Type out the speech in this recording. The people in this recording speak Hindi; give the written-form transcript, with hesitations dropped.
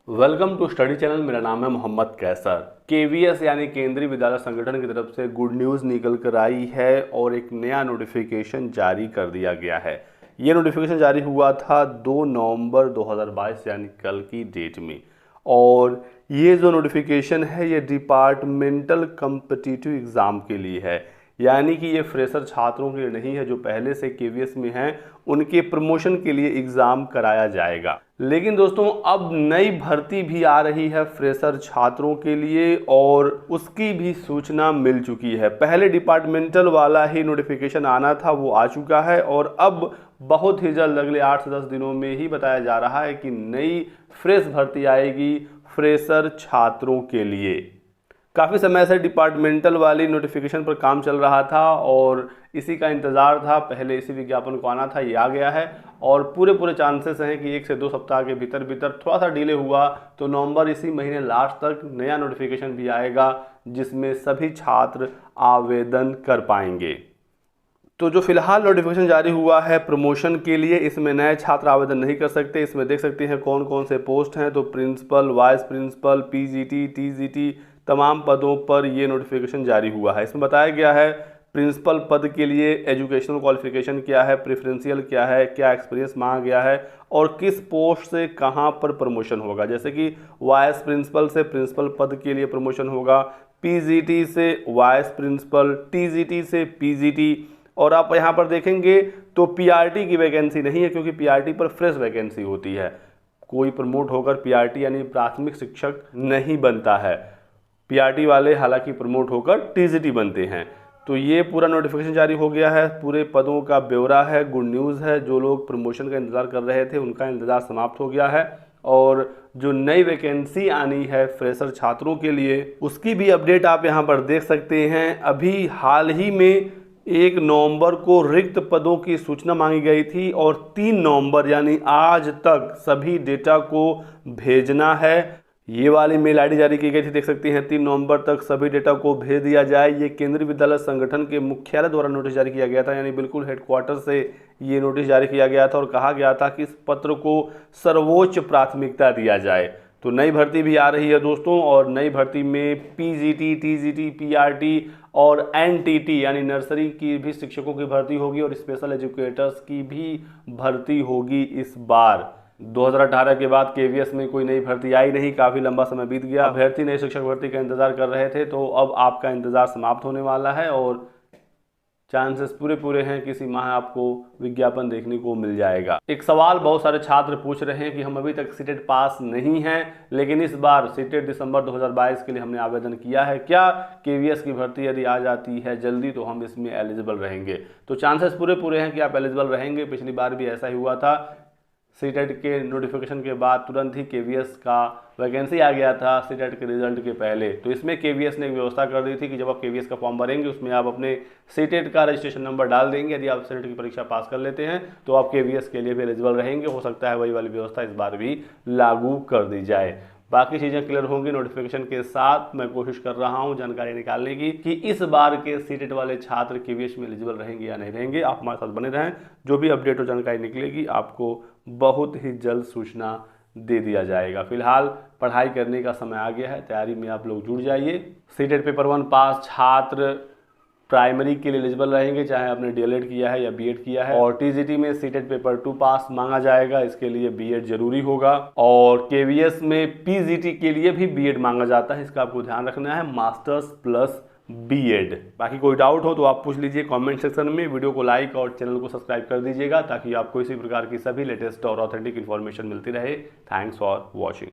Welcome to study channel. मेरा नाम है मोहम्मद कैसर। केवीएस यानी केंद्रीय विद्यालय संगठन की तरफ से गुड न्यूज़ निकल कर आई है और एक नया नोटिफिकेशन जारी कर दिया गया है। ये नोटिफिकेशन जारी हुआ था 2 नवंबर 2022 यानी कल की डेट में। और ये जो नोटिफिकेशन है ये डिपार्टमेंटल कम्पिटिटिव एग्ज़ाम के लिए है, यानी कि ये फ्रेशर छात्रों के लिए नहीं है। जो पहले से केवीएस में हैं उनके प्रमोशन के लिए एग्ज़ाम कराया जाएगा। लेकिन दोस्तों अब नई भर्ती भी आ रही है फ्रेशर छात्रों के लिए और उसकी भी सूचना मिल चुकी है। पहले डिपार्टमेंटल वाला ही नोटिफिकेशन आना था, वो आ चुका है और अब बहुत ही जल्द अगले 8 से 10 दिनों में ही बताया जा रहा है कि नई फ्रेश भर्ती आएगी फ्रेशर छात्रों के लिए। काफ़ी समय से डिपार्टमेंटल वाली नोटिफिकेशन पर काम चल रहा था और इसी का इंतज़ार था। पहले इसी विज्ञापन को आना था, ये आ गया है और पूरे चांसेस हैं कि 1 से 2 सप्ताह के भीतर थोड़ा सा डिले हुआ तो नवंबर इसी महीने लास्ट तक नया नोटिफिकेशन भी आएगा जिसमें सभी छात्र आवेदन कर पाएंगे। तो जो फिलहाल नोटिफिकेशन जारी हुआ है प्रमोशन के लिए, इसमें नए छात्र आवेदन नहीं कर सकते। इसमें देख सकते हैं कौन कौन से पोस्ट हैं। तो principal, vice principal, PGT, TGT तमाम पदों पर ये नोटिफिकेशन जारी हुआ है। इसमें बताया गया है प्रिंसिपल पद के लिए एजुकेशनल क्वालिफिकेशन क्या है, प्रेफरेंशियल क्या है, क्या एक्सपीरियंस मांगा गया है और किस पोस्ट से कहां पर प्रमोशन होगा। जैसे कि वाइस प्रिंसिपल से प्रिंसिपल पद के लिए प्रमोशन होगा, पीजीटी से वाइस प्रिंसिपल, टीजीटी से पीजीटी। और आप यहाँ पर देखेंगे तो पीआरटी की वैकेंसी नहीं है क्योंकि पीआरटी पर फ्रेश वैकेंसी होती है। कोई प्रमोट होकर पीआरटी यानी प्राथमिक शिक्षक नहीं बनता है। पीआरटी वाले हालांकि प्रमोट होकर टीजीटी बनते हैं। तो ये पूरा नोटिफिकेशन जारी हो गया है, पूरे पदों का ब्यौरा है। गुड न्यूज़ है, जो लोग प्रमोशन का इंतज़ार कर रहे थे उनका इंतज़ार समाप्त हो गया है और जो नई वैकेंसी आनी है फ्रेशर छात्रों के लिए उसकी भी अपडेट आप यहाँ पर देख सकते हैं। अभी हाल ही में 1 नवंबर को रिक्त पदों की सूचना मांगी गई थी और 3 नवंबर यानी आज तक सभी डेटा को भेजना है। ये वाली मेल आईडी जारी की गई थी, देख सकते हैं 3 नवंबर तक सभी डेटा को भेज दिया जाए। ये केंद्रीय विद्यालय संगठन के मुख्यालय द्वारा नोटिस जारी किया गया था, यानी बिल्कुल हेडक्वार्टर से ये नोटिस जारी किया गया था और कहा गया था कि इस पत्र को सर्वोच्च प्राथमिकता दिया जाए। तो नई भर्ती भी आ रही है दोस्तों और नई भर्ती में पीजीटी, टीजीटी, पीआरटी और एनटीटी यानी नर्सरी की भी शिक्षकों की भर्ती होगी और स्पेशल एजुकेटर्स की भी भर्ती होगी। इस बार 2018 के बाद केवीएस में कोई नई भर्ती आई नहीं, काफ़ी लंबा समय बीत गया। अभ्यर्थी नई शिक्षक भर्ती का इंतजार कर रहे थे, तो अब आपका इंतजार समाप्त होने वाला है और चांसेस पूरे हैं कि इसी माह आपको विज्ञापन देखने को मिल जाएगा। एक सवाल बहुत सारे छात्र पूछ रहे हैं कि हम अभी तक सीटेट पास नहीं हैं लेकिन इस बार सीटेट दिसंबर 2022 के लिए हमने आवेदन किया है, क्या केवीएस की भर्ती यदि आ जाती है जल्दी तो हम इसमें एलिजिबल रहेंगे? तो चांसेस पूरे हैं कि आप एलिजिबल रहेंगे। पिछली बार भी ऐसा ही हुआ था, सीटेट के नोटिफिकेशन के बाद तुरंत ही केवीएस का वैकेंसी आ गया था सीटेट के रिजल्ट के पहले। तो इसमें केवीएस ने एक व्यवस्था कर दी थी कि जब आप केवीएस का फॉर्म भरेंगे उसमें आप अपने सीटेट का रजिस्ट्रेशन नंबर डाल देंगे। यदि आप सीटेट की परीक्षा पास कर लेते हैं तो आप केवीएस के लिए भी एलिजिबल रहेंगे। हो सकता है वही वाली व्यवस्था इस बार भी लागू कर दी जाए। बाकी चीज़ें क्लियर होंगी नोटिफिकेशन के साथ। मैं कोशिश कर रहा हूं जानकारी निकालने की कि इस बार के सीटेट वाले छात्र केवीएस में एलिजिबल रहेंगे या नहीं रहेंगे। आप हमारे साथ बने रहें, जो भी अपडेट और जानकारी निकलेगी आपको बहुत ही जल्द सूचना दे दिया जाएगा। फिलहाल पढ़ाई करने का समय आ गया है, तैयारी में आप लोग जुड़ जाइए। सीटेट पेपर 1 पास छात्र प्राइमरी के लिए एलिजिबल रहेंगे, चाहे आपने डीएलएड किया है या बीएड किया है। और टीजीटी में सीटेट पेपर 2 पास मांगा जाएगा, इसके लिए बीएड जरूरी होगा। और केवीएस में पीजीटी के लिए भी बीएड मांगा जाता है, इसका आपको ध्यान रखना है, मास्टर्स प्लस बीएड। बाकी कोई डाउट हो तो आप पूछ लीजिए कमेंट सेक्शन में। वीडियो को लाइक और चैनल को सब्सक्राइब कर दीजिएगा ताकि आपको इसी प्रकार की सभी लेटेस्ट और ऑथेंटिक इन्फॉर्मेशन मिलती रहे। Thanks for watching.